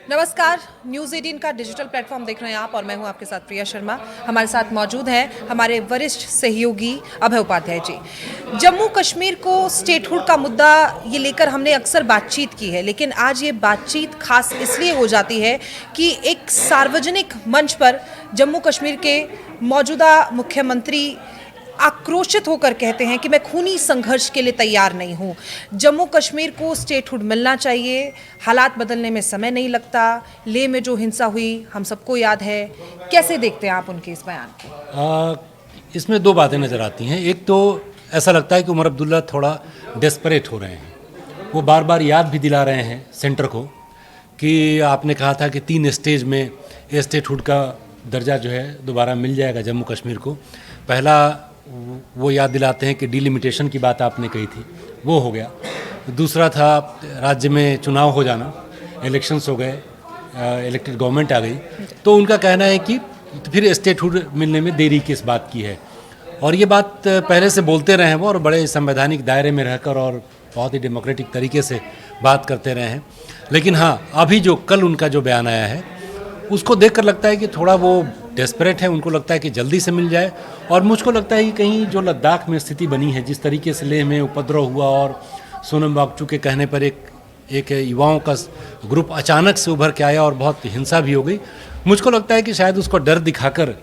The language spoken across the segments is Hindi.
नमस्कार, न्यूज़ 18 का डिजिटल प्लेटफॉर्म देख रहे हैं आप और मैं हूं आपके साथ प्रिया शर्मा। हमारे साथ मौजूद हैं हमारे वरिष्ठ सहयोगी अभय उपाध्याय जी। जम्मू कश्मीर को स्टेटहुड का मुद्दा ये लेकर हमने अक्सर बातचीत की है, लेकिन आज ये बातचीत खास इसलिए हो जाती है कि एक सार्वजनिक मंच पर जम्मू कश्मीर के मौजूदा मुख्यमंत्री आक्रोशित होकर कहते हैं कि मैं खूनी संघर्ष के लिए तैयार नहीं हूं। जम्मू कश्मीर को स्टेटहुड मिलना चाहिए, हालात बदलने में समय नहीं लगता। लेह में जो हिंसा हुई हम सबको याद है। कैसे देखते हैं आप उनके इस बयान को? इसमें दो बातें नज़र आती हैं। एक तो ऐसा लगता है कि उमर अब्दुल्ला थोड़ा डेस्परेट हो रहे हैं। वो बार बार याद भी दिला रहे हैं सेंटर को कि आपने कहा था कि 3 स्टेज में स्टेटहुड का दर्जा जो है दोबारा मिल जाएगा जम्मू कश्मीर को। पहला वो याद दिलाते हैं कि डिलिमिटेशन की बात आपने कही थी, वो हो गया। दूसरा था राज्य में चुनाव हो जाना, इलेक्शंस हो गए, इलेक्टेड गवर्नमेंट आ गई, तो उनका कहना है कि फिर स्टेटहुड मिलने में देरी किस बात की है। और ये बात पहले से बोलते रहे हैं वो, और बड़े संवैधानिक दायरे में रहकर और बहुत ही डेमोक्रेटिक तरीके से बात करते रहे हैं। लेकिन हाँ, अभी जो कल उनका जो बयान आया है उसको देखकर लगता है कि थोड़ा वो डेस्परेट है। उनको लगता है कि जल्दी से मिल जाए। और मुझको लगता है कि कहीं जो लद्दाख में स्थिति बनी है, जिस तरीके से लेह में उपद्रव हुआ और सोनम वांगचुक के कहने पर एक युवाओं का ग्रुप अचानक से उभर के आया और बहुत हिंसा भी हो गई, मुझको लगता है कि शायद उसको डर दिखाकर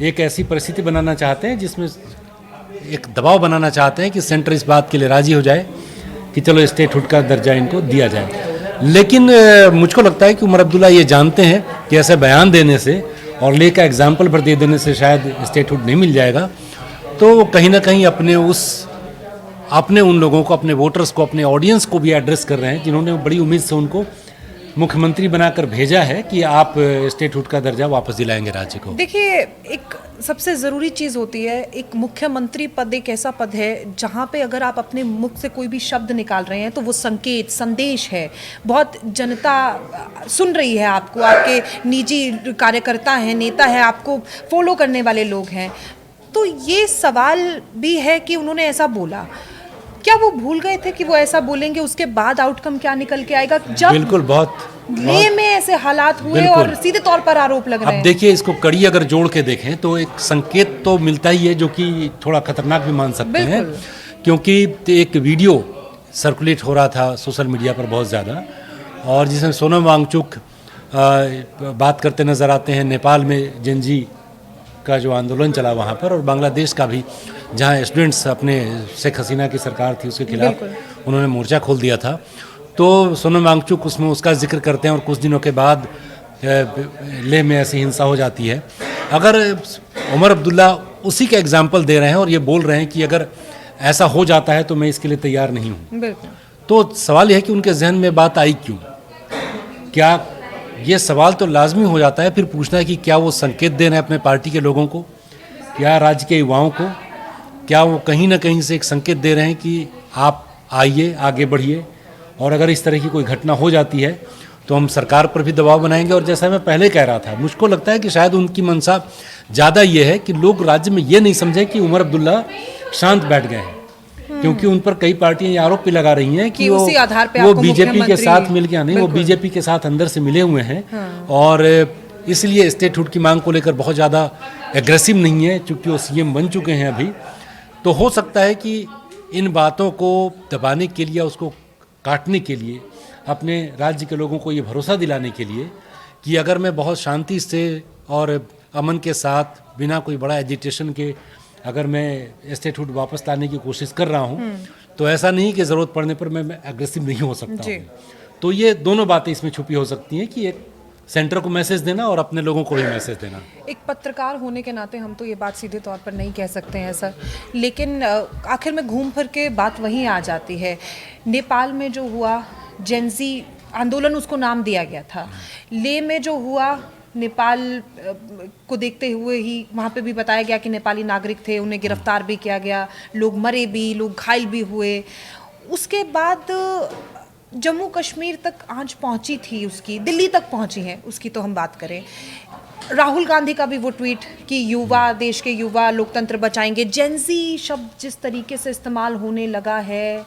एक ऐसी परिस्थिति बनाना चाहते हैं जिसमें एक दबाव बनाना चाहते हैं कि सेंटर इस बात के लिए राज़ी हो जाए कि चलो स्टेटहुड का दर्जा इनको दिया जाए। लेकिन मुझको लगता है कि उमर अब्दुल्ला ये जानते हैं कि ऐसे बयान देने से और लेह का एग्जाम्पल पर दे देने से शायद स्टेटहुड नहीं मिल जाएगा। तो कहीं ना कहीं अपने उन लोगों को, अपने वोटर्स को, अपने ऑडियंस को भी एड्रेस कर रहे हैं जिन्होंने बड़ी उम्मीद से उनको मुख्यमंत्री बनाकर भेजा है कि आप स्टेटहुड का दर्जा वापस दिलाएंगे राज्य को। देखिए, एक सबसे ज़रूरी चीज़ होती है, एक मुख्यमंत्री पद एक ऐसा पद है जहाँ पे अगर आप अपने मुख से कोई भी शब्द निकाल रहे हैं तो वो संकेत, संदेश है। बहुत जनता सुन रही है आपको, आपके निजी कार्यकर्ता हैं, नेता है, आपको फॉलो करने वाले लोग हैं। तो ये सवाल भी है कि उन्होंने ऐसा बोला, क्या वो भूल गए थे कि वो ऐसा बोलेंगे, उसके बाद आउटकम क्या निकल के आएगा? जब बिल्कुल, बहुत लेह में ऐसे हालात हुए और सीधे तौर पर आरोप लग रहे हैं। अब देखिए, इसको कड़ी अगर जोड़ के देखें तो एक संकेत तो मिलता ही है जो कि थोड़ा खतरनाक भी मान सकते हैं, क्योंकि एक वीडियो सर्कुलेट हो रहा था सोशल मीडिया पर बहुत ज़्यादा, और जिसमें सोनम वांगचुक बात करते नज़र आते हैं। नेपाल में जेनजी का जो आंदोलन चला वहाँ पर, और बांग्लादेश का भी, जहाँ स्टूडेंट्स अपने शेख हसीना की सरकार थी उसके खिलाफ उन्होंने मोर्चा खोल दिया था, तो सोनम वांगचुक उसमें उसका जिक्र करते हैं। और कुछ दिनों के बाद लेह में ऐसी हिंसा हो जाती है। अगर उमर अब्दुल्ला उसी का एग्जाम्पल दे रहे हैं और ये बोल रहे हैं कि अगर ऐसा हो जाता है तो मैं इसके लिए तैयार नहीं हूँ, तो सवाल यह है कि उनके जहन में बात आई क्यों? क्या ये सवाल तो लाजमी हो जाता है फिर पूछना है कि क्या वो संकेत दे रहे हैं अपने पार्टी के लोगों को, क्या राज्य के युवाओं को? क्या वो कहीं ना कहीं से एक संकेत दे रहे हैं कि आप आइए, आगे बढ़िए, और अगर इस तरह की कोई घटना हो जाती है तो हम सरकार पर भी दबाव बनाएंगे? और जैसा मैं पहले कह रहा था, मुझको लगता है कि शायद उनकी मंशा ज़्यादा ये है कि लोग राज्य में ये नहीं समझे कि उमर अब्दुल्ला शांत बैठ गए हैं, क्योंकि उन पर कई पार्टियां ये आरोप भी लगा रही हैं कि वो बीजेपी के साथ मिल गया, नहीं, वो बीजेपी के साथ अंदर से मिले हुए हैं। और इसलिए स्टेटहुड की मांग को लेकर बहुत ज़्यादा एग्रेसिव नहीं है, चूँकि वो सीएम बन चुके हैं अभी। तो हो सकता है कि इन बातों को दबाने के लिए, उसको काटने के लिए, अपने राज्य के लोगों को ये भरोसा दिलाने के लिए कि अगर मैं बहुत शांति से और अमन के साथ, बिना कोई बड़ा एजिटेशन के, अगर मैं स्टेटहुड वापस लाने की कोशिश कर रहा हूँ, तो ऐसा नहीं कि ज़रूरत पड़ने पर मैं एग्रेसिव नहीं हो सकता हूँ। तो ये दोनों बातें इसमें छुपी हो सकती हैं कि एक सेंटर को मैसेज देना और अपने लोगों को भी मैसेज देना। एक पत्रकार होने के नाते हम तो ये बात सीधे तौर पर नहीं कह सकते हैं सर, लेकिन आखिर में घूम फिर के बात वहीं आ जाती है। नेपाल में जो हुआ, जेनजी आंदोलन उसको नाम दिया गया था। लेह में जो हुआ, नेपाल को देखते हुए ही वहाँ पे भी बताया गया कि नेपाली नागरिक थे, उन्हें गिरफ्तार भी किया गया, लोग मरे भी, लोग घायल भी हुए। उसके बाद जम्मू कश्मीर तक आंच पहुंची थी उसकी, दिल्ली तक पहुंची है उसकी, तो हम बात करें राहुल गांधी का भी वो ट्वीट कि युवा, देश के युवा लोकतंत्र बचाएंगे, जेनजी शब्द जिस तरीके से इस्तेमाल होने लगा है,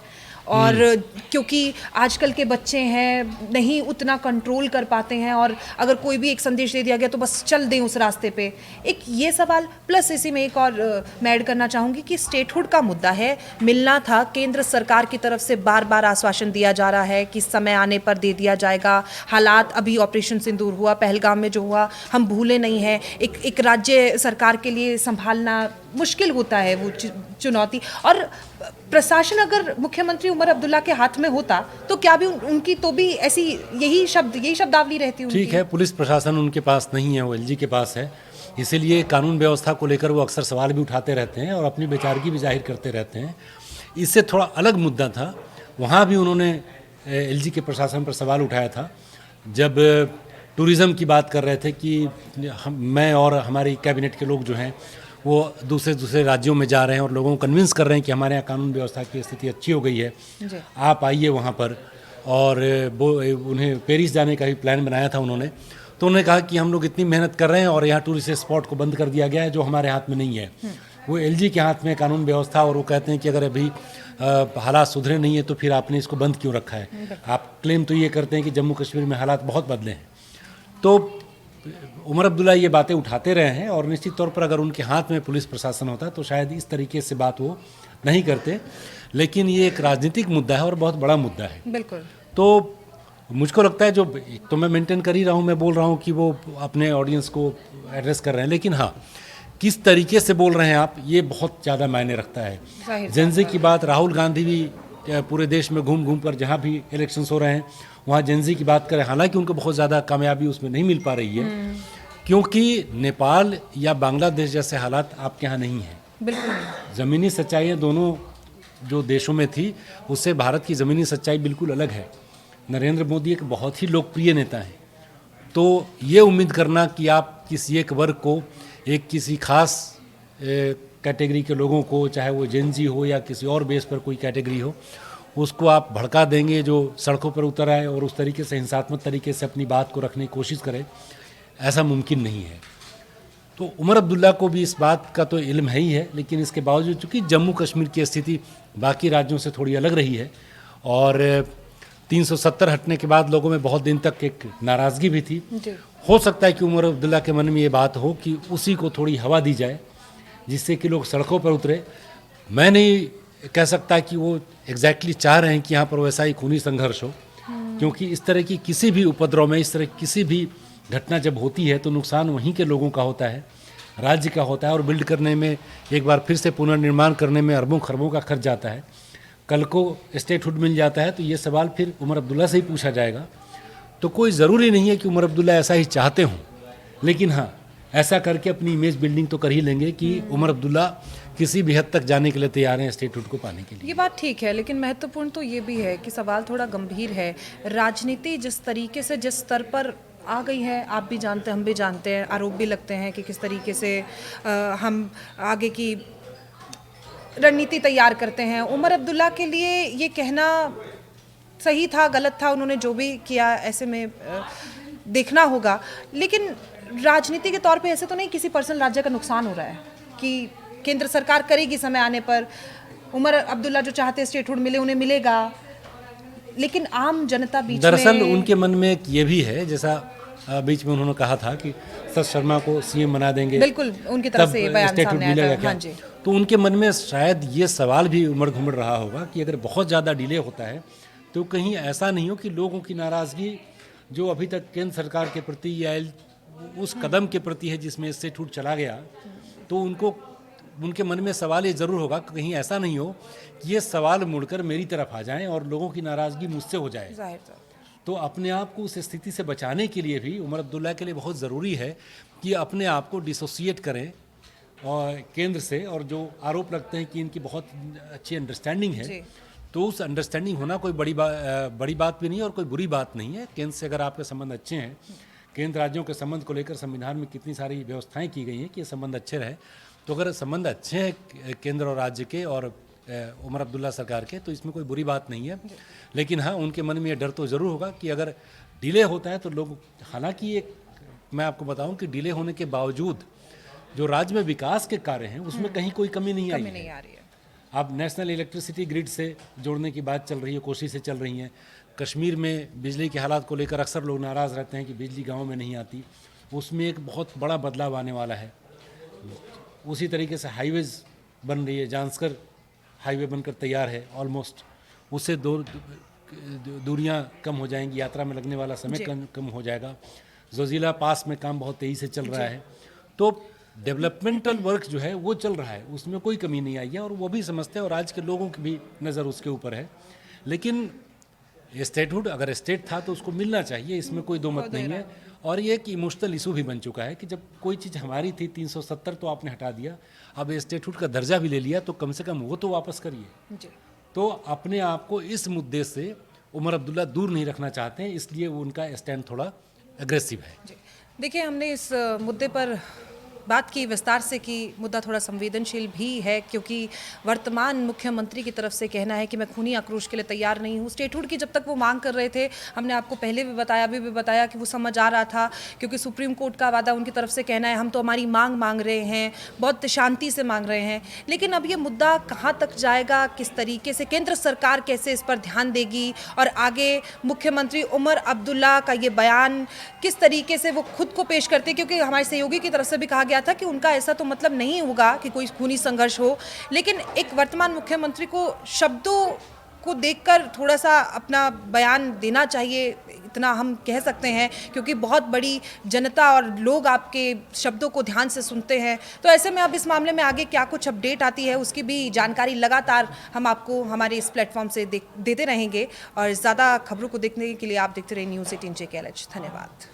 और क्योंकि आजकल के बच्चे हैं नहीं उतना कंट्रोल कर पाते हैं, और अगर कोई भी एक संदेश दे दिया गया तो बस चल दें उस रास्ते पे। एक ये सवाल, प्लस इसी में एक और मैं ऐड करना चाहूँगी कि स्टेटहुड का मुद्दा है, मिलना था, केंद्र सरकार की तरफ से बार बार आश्वासन दिया जा रहा है कि समय आने पर दे दिया जाएगा। हालात अभी ऑपरेशन सिंदूर हुआ, पहलगाम में जो हुआ हम भूले नहीं हैं। एक राज्य सरकार के लिए संभालना मुश्किल होता है वो चुनौती, और प्रशासन अगर मुख्यमंत्री उमर अब्दुल्ला के हाथ में होता तो क्या भी उनकी तो भी ऐसी यही शब्दावली रहती उनकी। ठीक है, पुलिस प्रशासन उनके पास नहीं है, वो एलजी के पास है, इसीलिए कानून व्यवस्था को लेकर वो अक्सर सवाल भी उठाते रहते हैं और अपनी बेचारगी भी जाहिर करते रहते हैं। इससे थोड़ा अलग मुद्दा था, वहाँ भी उन्होंने एलजी के प्रशासन पर सवाल उठाया था जब टूरिज़्म की बात कर रहे थे कि मैं और हमारी कैबिनेट के लोग जो हैं वो दूसरे राज्यों में जा रहे हैं और लोगों को कन्विंस कर रहे हैं कि हमारे यहाँ कानून व्यवस्था की स्थिति अच्छी हो गई है, आप आइए वहाँ पर। और वो उन्हें पेरिस जाने का भी प्लान बनाया था उन्होंने, तो उन्होंने कहा कि हम लोग इतनी मेहनत कर रहे हैं और यहाँ टूरिस्ट स्पॉट को बंद कर दिया गया है जो हमारे हाथ में नहीं है, वो एलजी के हाथ में कानून व्यवस्था, और वो कहते हैं कि अगर अभी हालात सुधरे नहीं है तो फिर आपने इसको बंद क्यों रखा है। आप क्लेम तो ये करते हैं कि जम्मू कश्मीर में हालात बहुत बदले हैं। तो उमर अब्दुल्ला ये बातें उठाते रहे हैं और निश्चित तौर पर अगर उनके हाथ में पुलिस प्रशासन होता तो शायद इस तरीके से बात वो नहीं करते, लेकिन ये एक राजनीतिक मुद्दा है और बहुत बड़ा मुद्दा है। बिल्कुल। तो मुझको लगता है, जो तो मैं मेंटेन कर ही रहा हूँ, मैं बोल रहा हूँ कि वो अपने ऑडियंस को एड्रेस कर रहे हैं, लेकिन हाँ, किस तरीके से बोल रहे हैं आप, ये बहुत ज़्यादा मायने रखता है। जेंजी की बात, राहुल गांधी भी पूरे देश में घूम घूम कर जहाँ भी इलेक्शंस हो रहे हैं वहाँ जेंजी की बात करें, हालांकि उनको बहुत ज़्यादा कामयाबी उसमें नहीं मिल पा रही है, क्योंकि नेपाल या बांग्लादेश जैसे हालात आपके यहाँ नहीं हैं। बिल्कुल। ज़मीनी सच्चाइयाँ दोनों जो देशों में थी उससे भारत की ज़मीनी सच्चाई बिल्कुल अलग है। नरेंद्र मोदी एक बहुत ही लोकप्रिय नेता हैं, तो ये उम्मीद करना कि आप किसी एक वर्ग को, एक किसी खास कैटेगरी के लोगों को, चाहे वो जेंजी हो या किसी और बेस पर कोई कैटेगरी हो, उसको आप भड़का देंगे जो सड़कों पर उतर आए और उस तरीके से हिंसात्मक तरीके से अपनी बात को रखने की कोशिश करें, ऐसा मुमकिन नहीं है। तो उमर अब्दुल्ला को भी इस बात का तो इल्म है ही है, लेकिन इसके बावजूद चूँकि जम्मू कश्मीर की स्थिति बाकी राज्यों से थोड़ी अलग रही है और 370 हटने के बाद लोगों में बहुत दिन तक एक नाराज़गी भी थी, हो सकता है कि उमर अब्दुल्ला के मन में ये बात हो कि उसी को थोड़ी हवा दी जाए जिससे कि लोग सड़कों पर उतरे। मैं नहीं कह सकता कि वो एग्जैक्टली चाह रहे हैं कि यहाँ पर वैसा ही खूनी संघर्ष हो, क्योंकि इस तरह की किसी भी उपद्रव में, इस तरह की किसी भी घटना जब होती है तो नुकसान वहीं के लोगों का होता है, राज्य का होता है, और बिल्ड करने में, एक बार फिर से पुनर्निर्माण करने में अरबों खरबों का खर्च जाता है। कल को स्टेटहुड मिल जाता है तो ये सवाल फिर उमर अब्दुल्ला से ही पूछा जाएगा। तो कोई ज़रूरी नहीं है कि उमर अब्दुल्ला ऐसा ही चाहते हों, लेकिन हाँ, ऐसा करके अपनी इमेज बिल्डिंग तो कर ही लेंगे कि उमर अब्दुल्ला किसी भी हद तक जाने के लिए तैयार हैं स्टेटहुड को पाने के लिए। ये बात ठीक है, लेकिन महत्वपूर्ण तो ये भी है कि सवाल थोड़ा गंभीर है। राजनीति जिस तरीके से, जिस स्तर पर आ गई है, आप भी जानते हैं, हम भी जानते हैं, आरोप भी लगते हैं कि किस तरीके से हम आगे की रणनीति तैयार करते हैं। उमर अब्दुल्ला के लिए ये कहना सही था, गलत था, उन्होंने जो भी किया ऐसे में देखना होगा, लेकिन राजनीति के तौर पे ऐसे तो नहीं किसी पर्सनल राज्य का नुकसान हो रहा है कि केंद्र सरकार करेगी समय आने पर, उमर अब्दुल्ला जो चाहते स्टेटहुड मिले उन्हें मिलेगा, लेकिन आम जनता बीच में, दरअसल उनके मन में एक ये भी है, जैसा बीच में उन्होंने कहा था कि सत शर्मा को सीएम बना देंगे, बिल्कुल उनकी तरफ से बयान सामने आया था। हाँ जी। तो उनके मन में शायद ये सवाल भी उमड़ घुमड़ रहा होगा कि अगर बहुत ज़्यादा डिले होता है तो कहीं ऐसा नहीं हो कि लोगों की नाराज़गी जो अभी तक केंद्र सरकार के प्रति या उस कदम के प्रति है जिसमें स्टेटहुड चला गया, तो उनके मन में सवाल ये ज़रूर होगा कि कहीं ऐसा नहीं हो कि ये सवाल मुड़कर मेरी तरफ आ जाएं और लोगों की नाराज़गी मुझसे हो जाए। तो अपने आप को उस स्थिति से बचाने के लिए भी उमर अब्दुल्ला के लिए बहुत ज़रूरी है कि अपने आप को डिसोसिएट करें और केंद्र से, और जो आरोप लगते हैं कि इनकी बहुत अच्छी अंडरस्टैंडिंग है, तो उस अंडरस्टैंडिंग होना कोई बड़ी बात भी नहीं है और कोई बुरी बात नहीं है। केंद्र से अगर आपके संबंध अच्छे हैं, केंद्र राज्यों के संबंध को लेकर संविधान में कितनी सारी व्यवस्थाएं की गई हैं कि ये संबंध अच्छे रहे, तो अगर संबंध अच्छे हैं केंद्र और राज्य के और उमर अब्दुल्ला सरकार के, तो इसमें कोई बुरी बात नहीं है। लेकिन हाँ, उनके मन में ये डर तो ज़रूर होगा कि अगर डिले होता है तो लोग, हालांकि एक मैं आपको बताऊं कि डिले होने के बावजूद जो राज्य में विकास के कार्य हैं उसमें कहीं कोई कमी नहीं आई है। अब नेशनल इलेक्ट्रिसिटी ग्रिड से जोड़ने की बात चल रही है, कोशिशें चल रही हैं। कश्मीर में बिजली के हालात को लेकर अक्सर लोग नाराज़ रहते हैं कि बिजली गांव में नहीं आती, उसमें एक बहुत बड़ा बदलाव आने वाला है। उसी तरीके से हाईवेज़ बन रही है, जांस्कर हाईवे बनकर तैयार है ऑलमोस्ट, उससे दूरियां कम हो जाएंगी, यात्रा में लगने वाला समय कम हो जाएगा। जोजिला पास में काम बहुत तेज़ी से चल रहा है, तो डेवलपमेंटल वर्क जो है वो चल रहा है, उसमें कोई कमी नहीं आई है और वो भी समझते हैं और आज के लोगों की भी नज़र उसके ऊपर है। लेकिन स्टेटहुड अगर स्टेट था तो उसको मिलना चाहिए, इसमें कोई दो मत नहीं है। और ये एक इमोशनल इशू भी बन चुका है कि जब कोई चीज़ हमारी थी 370 तो आपने हटा दिया, अब स्टेटहुड का दर्जा भी ले लिया तो कम से कम वो तो वापस करिए। तो अपने आप को इस मुद्दे से उमर अब्दुल्ला दूर नहीं रखना चाहते हैं, इसलिए वो उनका स्टैंड थोड़ा एग्रेसिव है। देखिए, हमने इस मुद्दे पर बात की, विस्तार से की। मुद्दा थोड़ा संवेदनशील भी है क्योंकि वर्तमान मुख्यमंत्री की तरफ से कहना है कि मैं खूनी आक्रोश के लिए तैयार नहीं हूँ। स्टेटहुड की जब तक वो मांग कर रहे थे, हमने आपको पहले भी बताया, अभी भी बताया कि वो समझ आ रहा था क्योंकि सुप्रीम कोर्ट का वादा उनकी तरफ से कहना है हम तो हमारी मांग रहे हैं, बहुत शांति से मांग रहे हैं। लेकिन अब ये मुद्दा कहाँ तक जाएगा, किस तरीके से केंद्र सरकार कैसे इस पर ध्यान देगी और आगे मुख्यमंत्री उमर अब्दुल्ला का ये बयान किस तरीके से वो खुद को पेश करते हैं, क्योंकि हमारे सहयोगी की तरफ से भी कहा गया था कि उनका ऐसा तो मतलब नहीं होगा कि कोई खूनी संघर्ष हो। लेकिन एक वर्तमान मुख्यमंत्री को शब्दों को देखकर थोड़ा सा अपना बयान देना चाहिए, इतना हम कह सकते हैं, क्योंकि बहुत बड़ी जनता और लोग आपके शब्दों को ध्यान से सुनते हैं। तो ऐसे में अब इस मामले में आगे क्या कुछ अपडेट आती है उसकी भी जानकारी लगातार हम आपको हमारे इस प्लेटफॉर्म से देते रहेंगे। और ज़्यादा खबरों को देखने के लिए आप देखते रहिए News 18 JKLH। धन्यवाद।